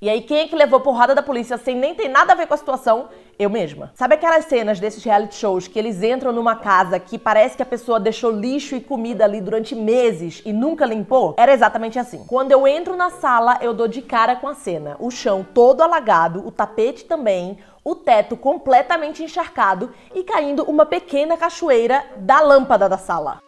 E aí quem é que levou porrada da polícia sem nem ter nada a ver com a situação? Eu mesma. Sabe aquelas cenas desses reality shows que eles entram numa casa que parece que a pessoa deixou lixo e comida ali durante meses e nunca limpou? Era exatamente assim. Quando eu entro na sala, eu dou de cara com a cena. O chão todo alagado, o tapete também, o teto completamente encharcado e caindo uma pequena cachoeira da lâmpada da sala.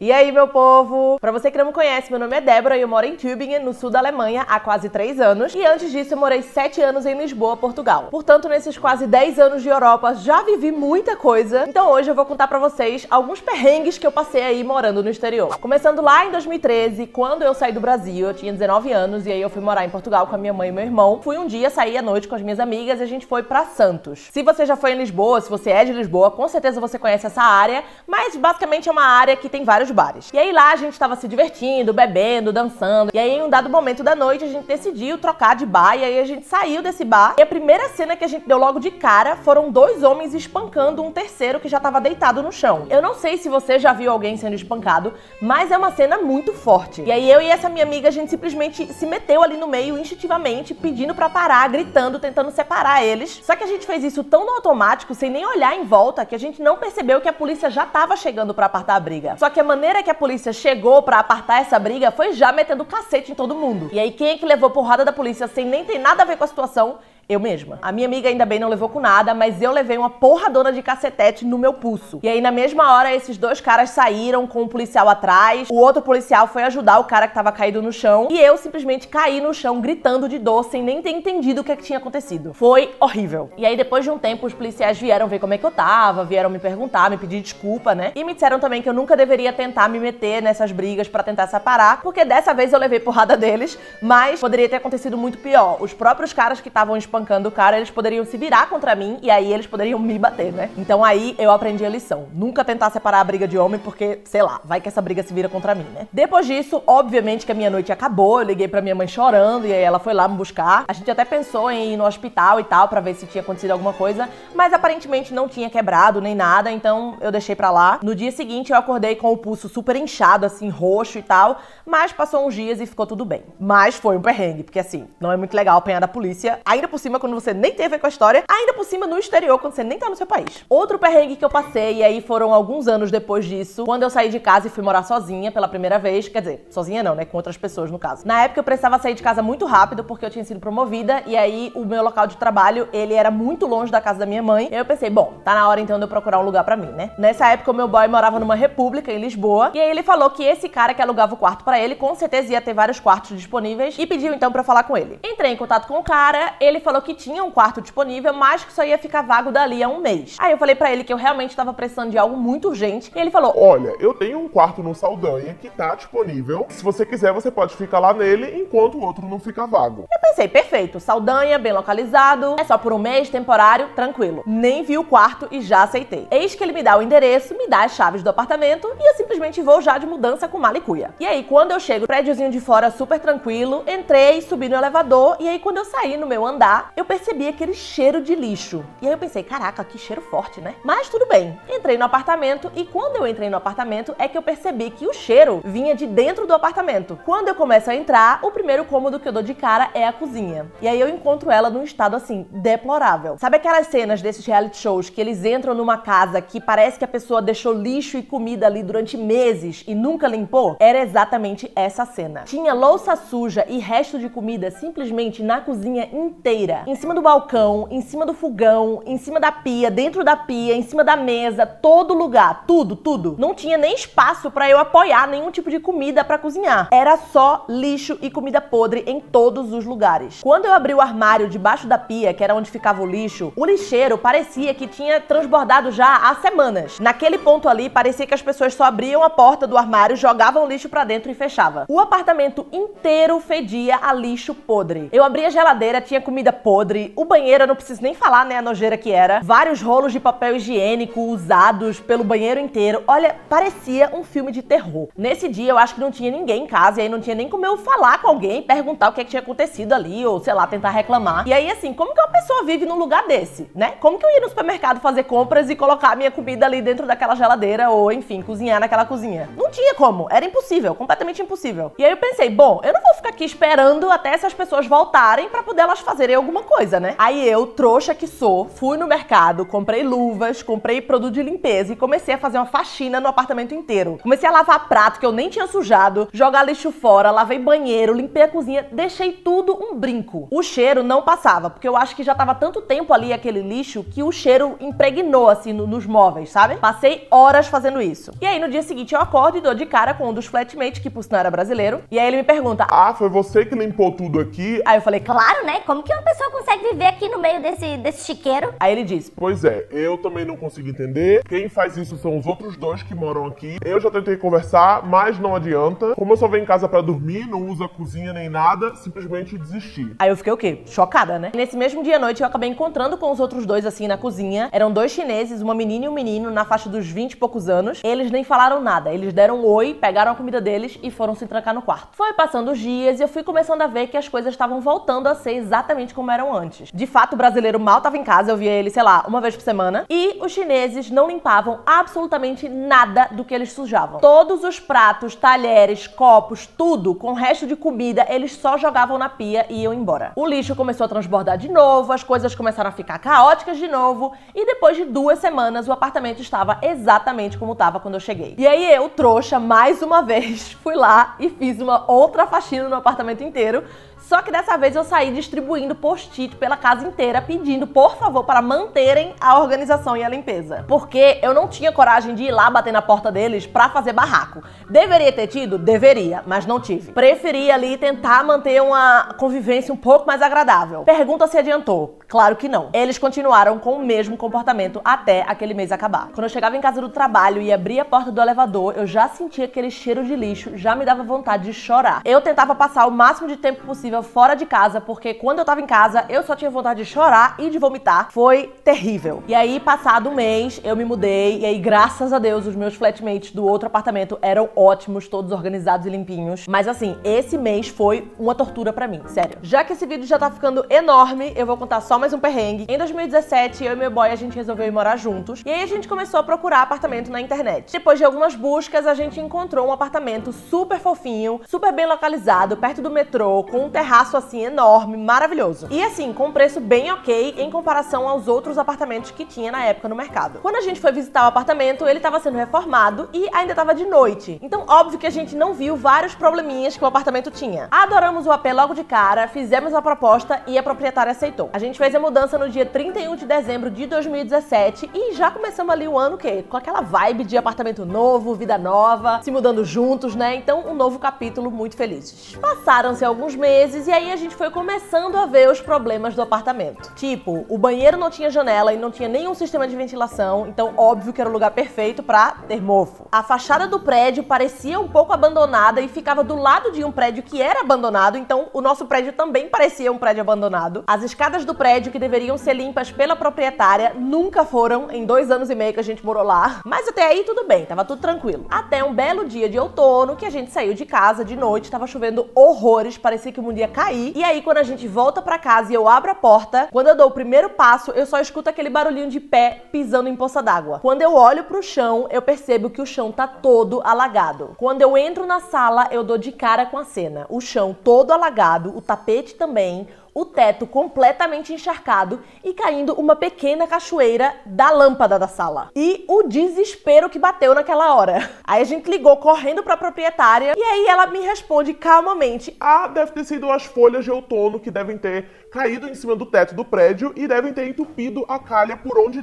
E aí, meu povo? Pra você que não me conhece, meu nome é Débora e eu moro em Tübingen, no sul da Alemanha, há quase 3 anos. E antes disso, eu morei 7 anos em Lisboa, Portugal. Portanto, nesses quase 10 anos de Europa, já vivi muita coisa. Então hoje eu vou contar pra vocês alguns perrengues que eu passei aí morando no exterior. Começando lá em 2013, quando eu saí do Brasil, eu tinha 19 anos e aí eu fui morar em Portugal com a minha mãe e meu irmão. Fui um dia sair à noite com as minhas amigas e a gente foi pra Santos. Se você já foi em Lisboa, se você é de Lisboa, com certeza você conhece essa área, mas basicamente é uma área que tem vários bares. E aí lá a gente tava se divertindo, bebendo, dançando. E aí em um dado momento da noite a gente decidiu trocar de bar e aí a gente saiu desse bar. E a primeira cena que a gente deu logo de cara foram 2 homens espancando um terceiro que já tava deitado no chão. Eu não sei se você já viu alguém sendo espancado, mas é uma cena muito forte. E aí eu e essa minha amiga, a gente simplesmente se meteu ali no meio instintivamente, pedindo pra parar, gritando, tentando separar eles. Só que a gente fez isso tão no automático, sem nem olhar em volta, que a gente não percebeu que a polícia já tava chegando pra apartar a briga. Só que a maneira que a polícia chegou pra apartar essa briga foi já metendo cacete em todo mundo. E aí quem é que levou porrada da polícia sem nem ter nada a ver com a situação? Eu mesma. A minha amiga ainda bem não levou com nada, mas eu levei uma porradona de cacetete no meu pulso. E aí na mesma hora esses 2 caras saíram com um policial atrás, o outro policial foi ajudar o cara que tava caído no chão e eu simplesmente caí no chão gritando de dor sem nem ter entendido o que tinha acontecido. Foi horrível. E aí depois de um tempo os policiais vieram ver como é que eu tava, vieram me perguntar, me pedir desculpa, né? E me disseram também que eu nunca deveria tentar me meter nessas brigas pra tentar separar, porque dessa vez eu levei porrada deles, mas poderia ter acontecido muito pior. Os próprios caras que estavam espancando o cara, eles poderiam se virar contra mim e aí eles poderiam me bater, né? Então aí eu aprendi a lição. Nunca tentar separar a briga de homem porque, sei lá, vai que essa briga se vira contra mim, né? Depois disso, obviamente que a minha noite acabou, eu liguei pra minha mãe chorando e aí ela foi lá me buscar. A gente até pensou em ir no hospital e tal pra ver se tinha acontecido alguma coisa, mas aparentemente não tinha quebrado nem nada, então eu deixei pra lá. No dia seguinte eu acordei com o pulso super inchado, assim, roxo e tal, mas passou uns dias e ficou tudo bem. Mas foi um perrengue, porque assim, não é muito legal apanhar da polícia, ainda por cima quando você nem tem a ver com a história, ainda por cima no exterior, quando você nem tá no seu país. Outro perrengue que eu passei, e aí foram alguns anos depois disso, quando eu saí de casa e fui morar sozinha pela primeira vez, quer dizer, sozinha não, né, com outras pessoas no caso. Na época eu precisava sair de casa muito rápido, porque eu tinha sido promovida, e aí o meu local de trabalho, ele era muito longe da casa da minha mãe, e aí eu pensei, bom, tá na hora então de eu procurar um lugar pra mim, né? Nessa época o meu boy morava numa república em Lisboa, e aí ele falou que esse cara que alugava o quarto pra ele, com certeza ia ter vários quartos disponíveis, e pediu então pra falar com ele. Entrei em contato com o cara, ele falou que tinha um quarto disponível, mas que só ia ficar vago dali a um mês. Aí eu falei pra ele que eu realmente tava precisando de algo muito urgente, e ele falou, olha, eu tenho um quarto no Saldanha que tá disponível, se você quiser você pode ficar lá nele enquanto o outro não fica vago. Eu pensei, perfeito, Saldanha, bem localizado, é só por um mês, temporário, tranquilo. Nem vi o quarto e já aceitei. Eis que ele me dá o endereço, me dá as chaves do apartamento e eu simplesmente vou já de mudança com mala e cuia. E aí quando eu chego, prédiozinho de fora super tranquilo, entrei, subi no elevador e aí quando eu saí no meu andar, eu percebi aquele cheiro de lixo. E aí eu pensei, caraca, que cheiro forte, né? Mas tudo bem. Entrei no apartamento e quando eu entrei no apartamento é que eu percebi que o cheiro vinha de dentro do apartamento. Quando eu começo a entrar, o primeiro cômodo que eu dou de cara é a cozinha. E aí eu encontro ela num estado assim, deplorável. Sabe aquelas cenas desses reality shows que eles entram numa casa que parece que a pessoa deixou lixo e comida ali durante meses e nunca limpou? Era exatamente essa cena. Tinha louça suja e resto de comida simplesmente na cozinha inteira. Em cima do balcão, em cima do fogão, em cima da pia, dentro da pia, em cima da mesa, todo lugar, tudo, tudo. Não tinha nem espaço pra eu apoiar nenhum tipo de comida pra cozinhar. Era só lixo e comida podre em todos os lugares. Quando eu abri o armário debaixo da pia, que era onde ficava o lixo, o lixeiro parecia que tinha transbordado já há semanas. Naquele ponto ali, parecia que as pessoas só abriam a porta do armário, jogavam o lixo pra dentro e fechava. O apartamento inteiro fedia a lixo podre. Eu abri a geladeira, tinha comida podre, o banheiro eu não preciso nem falar, né, a nojeira que era. Vários rolos de papel higiênico usados pelo banheiro inteiro. Olha, parecia um filme de terror. Nesse dia eu acho que não tinha ninguém em casa, e aí não tinha nem como eu falar com alguém, perguntar o que é que tinha acontecido ali, ou sei lá, tentar reclamar. E aí assim, como que uma pessoa vive num lugar desse, né? Como que eu ia no supermercado fazer compras e colocar a minha comida ali dentro daquela geladeira, ou enfim, cozinhar naquela cozinha? Não tinha como, era impossível, completamente impossível. E aí eu pensei, bom, eu não vou ficar aqui esperando até essas pessoas voltarem pra poder elas fazerem alguma coisa, né? Aí eu, trouxa que sou, fui no mercado, comprei luvas, comprei produto de limpeza e comecei a fazer uma faxina no apartamento inteiro. Comecei a lavar prato que eu nem tinha sujado, jogar lixo fora, lavei banheiro, limpei a cozinha, deixei tudo um brinco. O cheiro não passava, porque eu acho que já tava tanto tempo ali aquele lixo que o cheiro impregnou assim nos móveis, sabe? Passei horas fazendo isso. E aí no dia seguinte eu acordo e dou de cara com um dos flatmates, que por sinal era brasileiro, e aí ele me pergunta: ah, foi você que limpou tudo aqui? Aí eu falei: claro, né? Como que uma pessoa consegue viver aqui no meio desse chiqueiro? Aí ele disse: pois é, eu também não consigo entender. Quem faz isso são os outros dois que moram aqui. Eu já tentei conversar, mas não adianta. Como eu só venho em casa pra dormir, não uso a cozinha nem nada, simplesmente desisti. Aí eu fiquei o quê? Chocada, né? E nesse mesmo dia à noite eu acabei encontrando com os outros dois assim na cozinha. Eram dois chineses, uma menina e um menino, na faixa dos 20 e poucos anos. Eles nem falaram nada. Eles deram um oi, pegaram a comida deles e foram se trancar no quarto. Foi passando os dias e eu fui começando a ver que as coisas estavam voltando a ser exatamente como eram antes. De fato, o brasileiro mal tava em casa, eu via ele, sei lá, uma vez por semana. E os chineses não limpavam absolutamente nada do que eles sujavam. Todos os pratos, talheres, copos, tudo com resto de comida, eles só jogavam na pia e iam embora. O lixo começou a transbordar de novo, as coisas começaram a ficar caóticas de novo, e depois de 2 semanas o apartamento estava exatamente como estava quando eu cheguei. E aí eu, trouxa, mais uma vez, fui lá e fiz uma outra faxina no apartamento inteiro. Só que dessa vez eu saí distribuindo post-it pela casa inteira, pedindo, por favor, para manterem a organização e a limpeza. Porque eu não tinha coragem de ir lá bater na porta deles pra fazer barraco. Deveria ter tido? Deveria, mas não tive. Preferi ali tentar manter uma convivência um pouco mais agradável. Pergunta se adiantou. Claro que não. Eles continuaram com o mesmo comportamento até aquele mês acabar. Quando eu chegava em casa do trabalho e abria a porta do elevador, eu já sentia aquele cheiro de lixo, já me dava vontade de chorar. Eu tentava passar o máximo de tempo possível fora de casa, porque quando eu tava em casa, eu só tinha vontade de chorar e de vomitar. Foi terrível. E aí, passado um mês, eu me mudei, e aí, graças a Deus, os meus flatmates do outro apartamento eram ótimos, todos organizados e limpinhos. Mas assim, esse mês foi uma tortura pra mim, sério. Já que esse vídeo já tá ficando enorme, eu vou contar só mais um perrengue. Em 2017, eu e meu boy, a gente resolveu ir morar juntos, e aí a gente começou a procurar apartamento na internet. Depois de algumas buscas, a gente encontrou um apartamento super fofinho, super bem localizado, perto do metrô, com um terraço assim enorme, maravilhoso. E assim, com um preço bem ok em comparação aos outros apartamentos que tinha na época no mercado. Quando a gente foi visitar o apartamento, ele estava sendo reformado e ainda estava de noite. Então, óbvio que a gente não viu vários probleminhas que o apartamento tinha. Adoramos o AP logo de cara, fizemos a proposta e a proprietária aceitou. A gente fez a mudança no dia 31 de dezembro de 2017 e já começamos ali o ano, o quê? Com aquela vibe de apartamento novo, vida nova, se mudando juntos, né? Então, um novo capítulo, muito felizes. Passaram-se alguns meses e aí a gente foi começando a ver os problemas do apartamento. Tipo, o banheiro não tinha janela e não tinha nenhum sistema de ventilação, então óbvio que era o lugar perfeito pra ter mofo. A fachada do prédio parecia um pouco abandonada e ficava do lado de um prédio que era abandonado, então o nosso prédio também parecia um prédio abandonado. As escadas do prédio, que deveriam ser limpas pela proprietária, nunca foram em 2 anos e meio que a gente morou lá. Mas até aí tudo bem, tava tudo tranquilo. Até um belo dia de outono que a gente saiu de casa de noite, tava chovendo horrores, parecia que o mundo ia cair. E aí quando a gente volta pra casa e eu abro a porta, quando eu dou o primeiro passo, eu só escuto aquele barulhinho de pé pisando em poça d'água. Quando eu olho pro chão, eu percebo que o chão tá todo alagado. Quando eu entro na sala, eu dou de cara com a cena. O chão todo alagado, o tapete também, o teto completamente encharcado e caindo uma pequena cachoeira da lâmpada da sala. E o desespero que bateu naquela hora. Aí a gente ligou correndo pra proprietária e aí ela me responde calmamente: ah, deve ter sido as folhas de outono que devem ter caído em cima do teto do prédio e devem ter entupido a calha por onde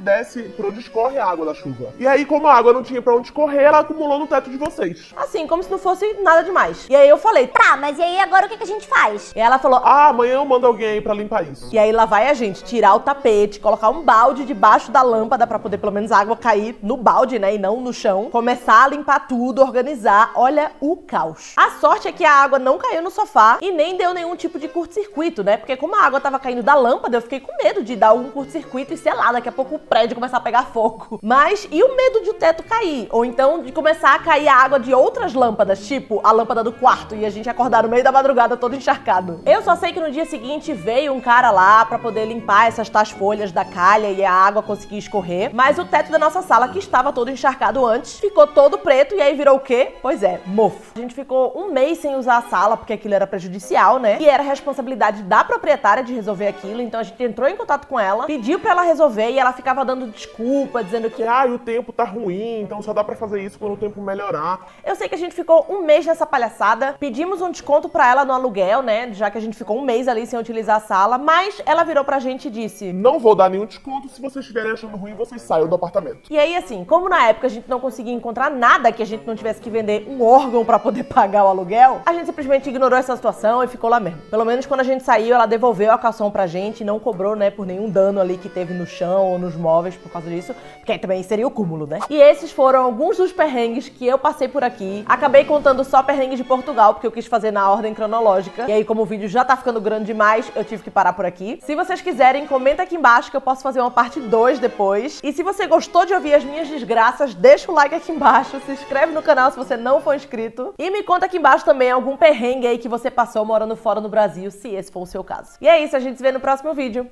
escorre a água da chuva. E aí, como a água não tinha pra onde escorrer, ela acumulou no teto de vocês. Assim, como se não fosse nada demais. E aí eu falei: tá, mas e aí agora o que a gente faz? E ela falou: ah, amanhã eu mando alguém alguém aí pra limpar isso. E aí lá vai a gente tirar o tapete, colocar um balde debaixo da lâmpada pra poder pelo menos a água cair no balde, né, e não no chão. Começar a limpar tudo, organizar. Olha o caos. A sorte é que a água não caiu no sofá e nem deu nenhum tipo de curto-circuito, né? Porque como a água tava caindo da lâmpada, eu fiquei com medo de dar um curto-circuito e sei lá, daqui a pouco o prédio começar a pegar fogo. Mas e o medo de o teto cair? Ou então de começar a cair a água de outras lâmpadas, tipo a lâmpada do quarto, e a gente acordar no meio da madrugada todo encharcado. Eu só sei que no dia seguinte veio um cara lá pra poder limpar essas tais folhas da calha e a água conseguir escorrer, mas o teto da nossa sala, que estava todo encharcado antes, ficou todo preto e aí virou o quê? Pois é, mofo. A gente ficou um mês sem usar a sala porque aquilo era prejudicial, né? E era responsabilidade da proprietária de resolver aquilo, então a gente entrou em contato com ela, pediu pra ela resolver e ela ficava dando desculpa, dizendo que O tempo tá ruim, então só dá pra fazer isso quando o tempo melhorar. Eu sei que a gente ficou um mês nessa palhaçada, pedimos um desconto pra ela no aluguel, né? Já que a gente ficou um mês ali sem utilizar a sala, mas ela virou pra gente e disse: Não vou dar nenhum desconto, se vocês estiverem achando ruim, vocês saiam do apartamento. E aí, assim, como na época a gente não conseguia encontrar nada que a gente não tivesse que vender um órgão pra poder pagar o aluguel, a gente simplesmente ignorou essa situação e ficou lá mesmo. Pelo menos quando a gente saiu, ela devolveu a calção pra gente e não cobrou, né, por nenhum dano ali que teve no chão ou nos móveis por causa disso, porque aí também seria o cúmulo, né? E esses foram alguns dos perrengues que eu passei por aqui. Acabei contando só perrengues de Portugal, porque eu quis fazer na ordem cronológica. E aí, como o vídeo já tá ficando grande demais, eu tive que parar por aqui. Se vocês quiserem, comenta aqui embaixo que eu posso fazer uma parte 2 depois. E se você gostou de ouvir as minhas desgraças, deixa o like aqui embaixo, se inscreve no canal se você não for inscrito. E me conta aqui embaixo também algum perrengue aí que você passou morando fora no Brasil, se esse for o seu caso. E é isso, a gente se vê no próximo vídeo.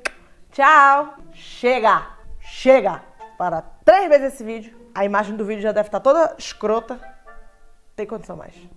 Tchau! Chega! Chega! Para 3 vezes esse vídeo. A imagem do vídeo já deve estar toda escrota. Não tem condição mais.